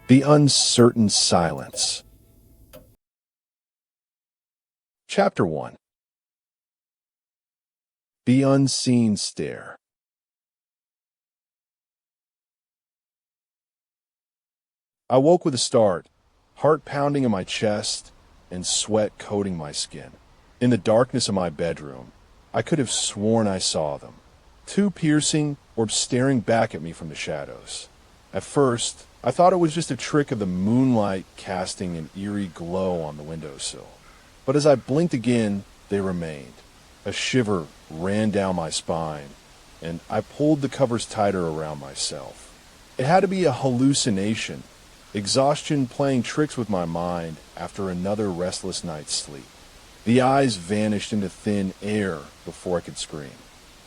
The uncertain silence. Chapter 1. The unseen stare. I woke with a start, heart pounding in my chest and sweat coating my skin. In the darkness of my bedroom, I could have sworn I saw them. Two piercing orbs staring back at me from the shadows. At first, I thought it was just a trick of the moonlight casting an eerie glow on the windowsill. But as I blinked again, they remained. A shiver ran down my spine, and I pulled the covers tighter around myself. It had to be a hallucination, exhaustion playing tricks with my mind after another restless night's sleep. The eyes vanished into thin air before I could scream.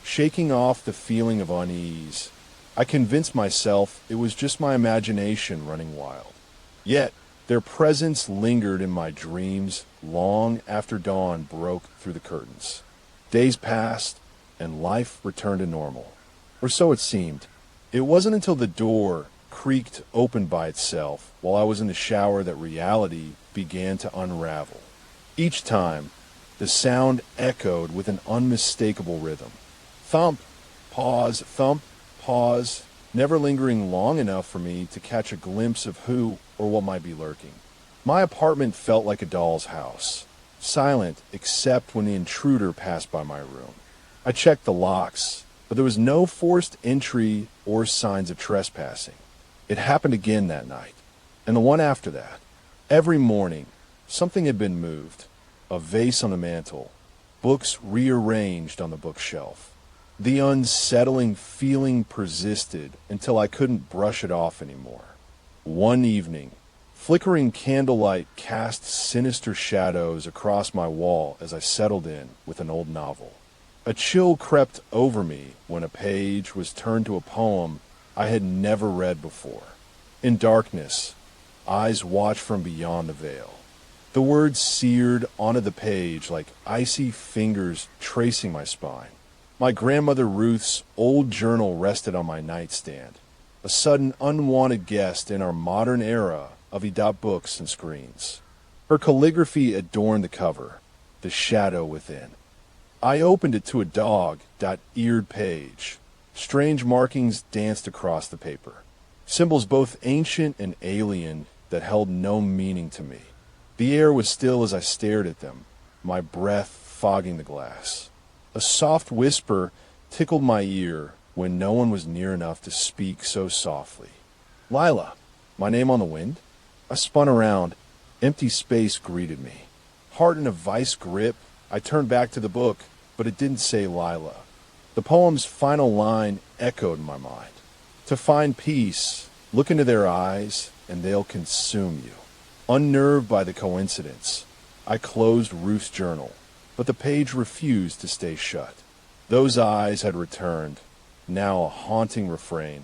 Shaking off the feeling of unease, I convinced myself it was just my imagination running wild. Yet, their presence lingered in my dreams long after dawn broke through the curtains. Days passed, and life returned to normal. Or so it seemed. It wasn't until the door creaked open by itself while I was in the shower that reality began to unravel. Each time, the sound echoed with an unmistakable rhythm. Thump, pause, thump, pause, never lingering long enough for me to catch a glimpse of who or what might be lurking. My apartment felt like a doll's house, silent except when the intruder passed by my room. I checked the locks, but there was no forced entry or signs of trespassing. It happened again that night, and the one after that. Every morning, something had been moved. A vase on the mantel, books rearranged on the bookshelf. The unsettling feeling persisted until I couldn't brush it off anymore. One evening, flickering candlelight cast sinister shadows across my wall as I settled in with an old novel. A chill crept over me when a page was turned to a poem I had never read before. In darkness, eyes watched from beyond the veil. The words seared onto the page like icy fingers tracing my spine. My grandmother Ruth's old journal rested on my nightstand, a sudden unwanted guest in our modern era of books and screens. Her calligraphy adorned the cover, the shadow within. I opened it to a dog-eared page. Strange markings danced across the paper, symbols both ancient and alien that held no meaning to me. The air was still as I stared at them, my breath fogging the glass. A soft whisper tickled my ear when no one was near enough to speak so softly. Lila, my name on the wind? I spun around. Empty space greeted me. Heart in a vice grip, I turned back to the book, but it didn't say Lila. The poem's final line echoed in my mind. To find peace, look into their eyes, and they'll consume you. Unnerved by the coincidence, I closed Ruth's journal, but the page refused to stay shut. Those eyes had returned, now a haunting refrain,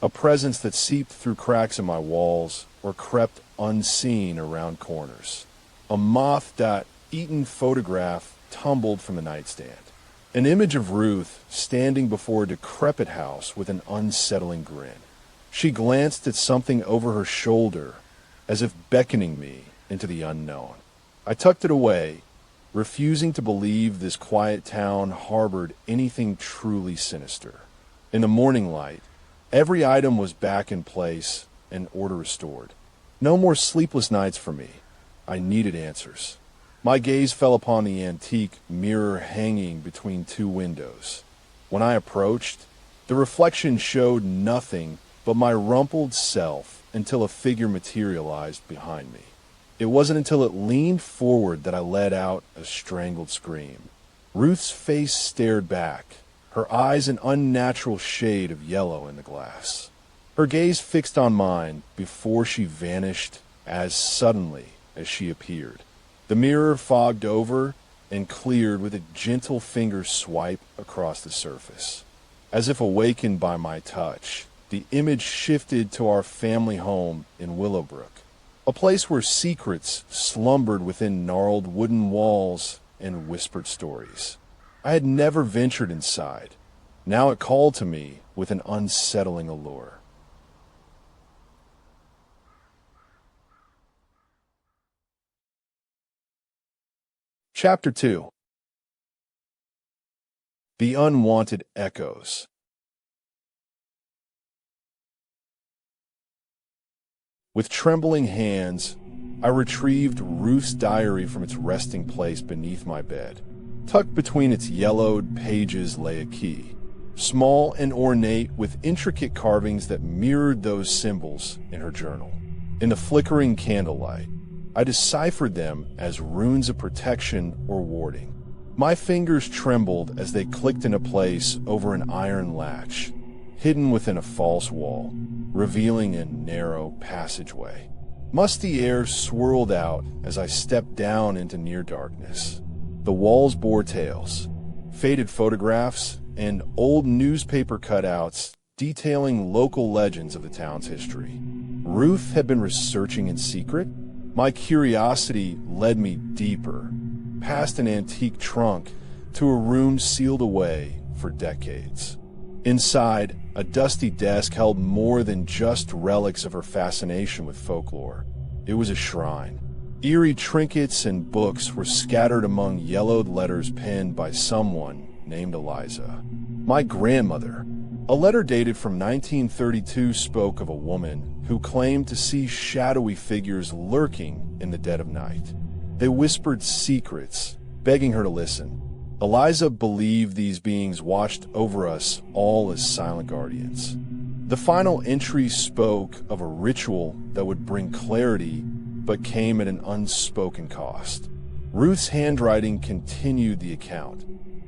a presence that seeped through cracks in my walls or crept unseen around corners. A moth-eaten photograph tumbled from the nightstand. An image of Ruth standing before a decrepit house with an unsettling grin. She glanced at something over her shoulder, as if beckoning me into the unknown. I tucked it away, refusing to believe this quiet town harbored anything truly sinister. In the morning light, every item was back in place and order restored. No more sleepless nights for me. I needed answers. My gaze fell upon the antique mirror hanging between two windows. When I approached, the reflection showed nothing but my rumpled self until a figure materialized behind me. It wasn't until it leaned forward that I let out a strangled scream. Ruth's face stared back, her eyes an unnatural shade of yellow in the glass. Her gaze fixed on mine before she vanished as suddenly as she appeared. The mirror fogged over and cleared with a gentle finger swipe across the surface. As if awakened by my touch, the image shifted to our family home in Willowbrook. A place where secrets slumbered within gnarled wooden walls and whispered stories. I had never ventured inside. Now it called to me with an unsettling allure. Chapter 2. The Unwanted Echoes. With trembling hands, I retrieved Ruth's diary from its resting place beneath my bed. Tucked between its yellowed pages lay a key, small and ornate with intricate carvings that mirrored those symbols in her journal. In the flickering candlelight, I deciphered them as runes of protection or warding. My fingers trembled as they clicked into place over an iron latch, hidden within a false wall, revealing a narrow passageway. Musty air swirled out as I stepped down into near darkness. The walls bore tales, faded photographs, and old newspaper cutouts detailing local legends of the town's history. Ruth had been researching in secret. My curiosity led me deeper, past an antique trunk to a room sealed away for decades. Inside, a dusty desk held more than just relics of her fascination with folklore. It was a shrine. Eerie trinkets and books were scattered among yellowed letters penned by someone named Eliza. My grandmother. A letter dated from 1932 spoke of a woman who claimed to see shadowy figures lurking in the dead of night. They whispered secrets, begging her to listen. Eliza believed these beings watched over us all as silent guardians. The final entry spoke of a ritual that would bring clarity but came at an unspoken cost. Ruth's handwriting continued the account.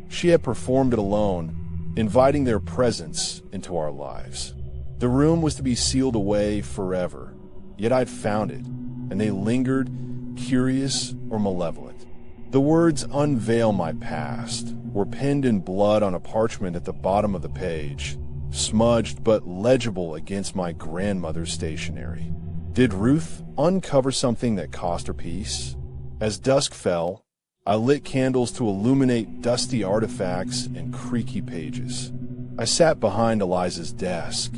She had performed it alone, inviting their presence into our lives. The room was to be sealed away forever, yet I'd found it, and they lingered, curious or malevolent. The words "unveil my past" were penned in blood on a parchment at the bottom of the page, smudged but legible against my grandmother's stationery. Did Ruth uncover something that cost her peace? As dusk fell, I lit candles to illuminate dusty artifacts and creaky pages. I sat behind Eliza's desk,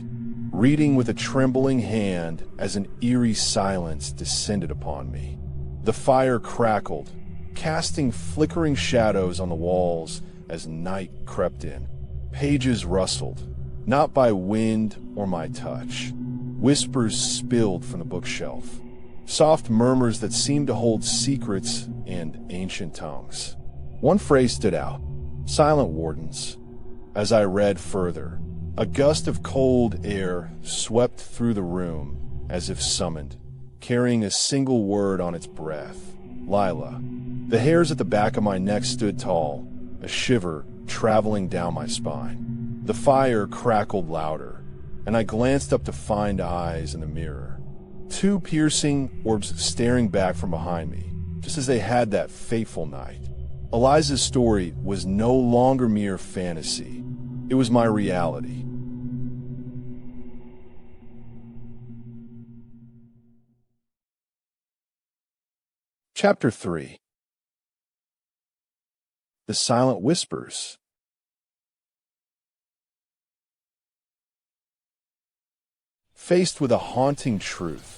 reading with a trembling hand as an eerie silence descended upon me. The fire crackled, casting flickering shadows on the walls as night crept in. Pages rustled, not by wind or my touch. Whispers spilled from the bookshelf, soft murmurs that seemed to hold secrets and ancient tongues. One phrase stood out: silent wardens. As I read further, a gust of cold air swept through the room as if summoned, carrying a single word on its breath: Lila. The hairs at the back of my neck stood tall, a shiver traveling down my spine. The fire crackled louder, and I glanced up to find eyes in the mirror. Two piercing orbs staring back from behind me, just as they had that fateful night. Eliza's story was no longer mere fantasy. It was my reality. Chapter 3. The Silent Whispers. Faced with a haunting truth,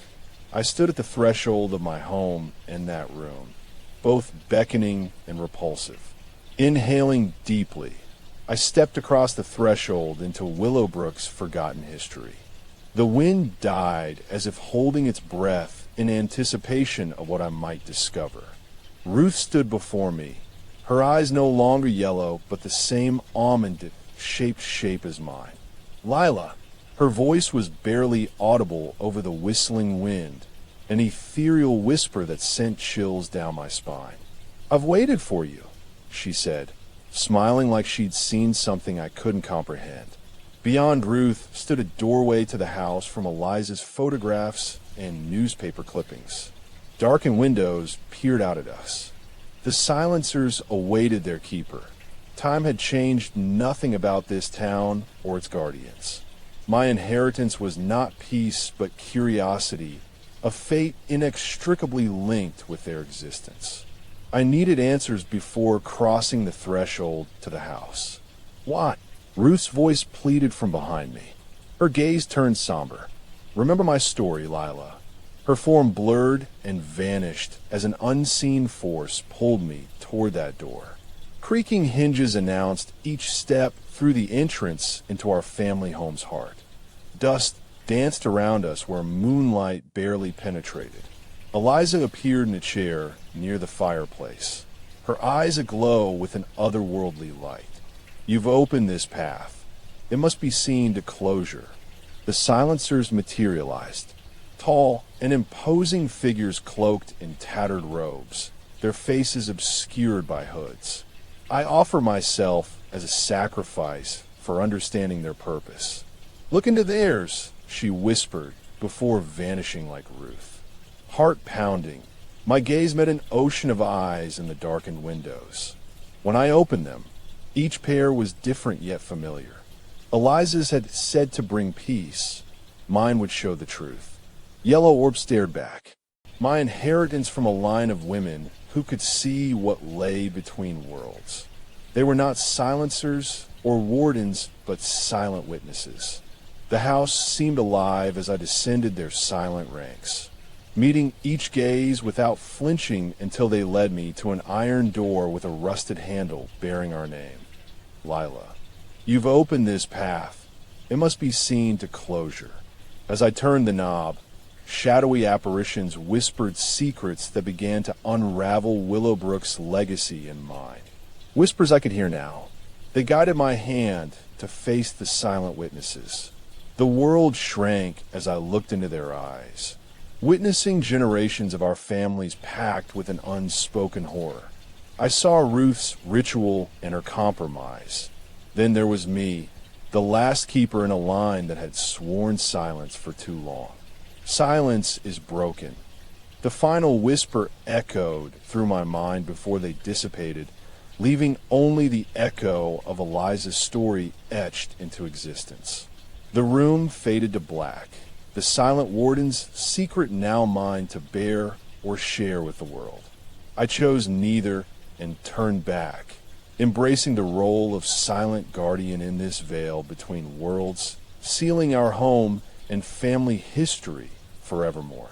I stood at the threshold of my home in that room, both beckoning and repulsive. Inhaling deeply, I stepped across the threshold into Willowbrook's forgotten history. The wind died as if holding its breath in anticipation of what I might discover. Ruth stood before me, her eyes no longer yellow, but the same almond-shaped shape as mine. Lila. Her voice was barely audible over the whistling wind, an ethereal whisper that sent chills down my spine. "I've waited for you," she said, smiling like she'd seen something I couldn't comprehend. Beyond Ruth stood a doorway to the house from Eliza's photographs and newspaper clippings. Darkened windows peered out at us. The silencers awaited their keeper. Time had changed nothing about this town or its guardians. My inheritance was not peace but curiosity, a fate inextricably linked with their existence. I needed answers before crossing the threshold to the house. "Why?" Ruth's voice pleaded from behind me. Her gaze turned somber. "Remember my story, Lila. Her form blurred and vanished as an unseen force pulled me toward that door. Creaking hinges announced each step through the entrance into our family home's heart. Dust danced around us where moonlight barely penetrated. Eliza appeared in a chair near the fireplace, her eyes aglow with an otherworldly light. You've opened this path. It must be seen to closure. The silencers materialized, tall and imposing figures cloaked in tattered robes, their faces obscured by hoods. I offer myself as a sacrifice for understanding their purpose. Look into theirs, she whispered before vanishing like Ruth. Heart pounding, my gaze met an ocean of eyes in the darkened windows. When I opened them, each pair was different yet familiar. Eliza's had said to bring peace. Mine would show the truth. Yellow Orb stared back. My inheritance from a line of women who could see what lay between worlds. They were not silencers or wardens, but silent witnesses. The house seemed alive as I descended their silent ranks, meeting each gaze without flinching until they led me to an iron door with a rusted handle bearing our name. Lila. You've opened this path. It must be seen to closure. As I turned the knob, shadowy apparitions whispered secrets that began to unravel Willowbrook's legacy and mine. Whispers I could hear now. They guided my hand to face the silent witnesses. The world shrank as I looked into their eyes, witnessing generations of our families packed with an unspoken horror. I saw Ruth's ritual and her compromise. Then there was me, the last keeper in a line that had sworn silence for too long. Silence is broken. The final whisper echoed through my mind before they dissipated, leaving only the echo of Eliza's story etched into existence. The room faded to black, the silent warden's secret now mine to bear or share with the world. I chose neither and turned back, embracing the role of silent guardian in this veil between worlds, sealing our home and family history forevermore.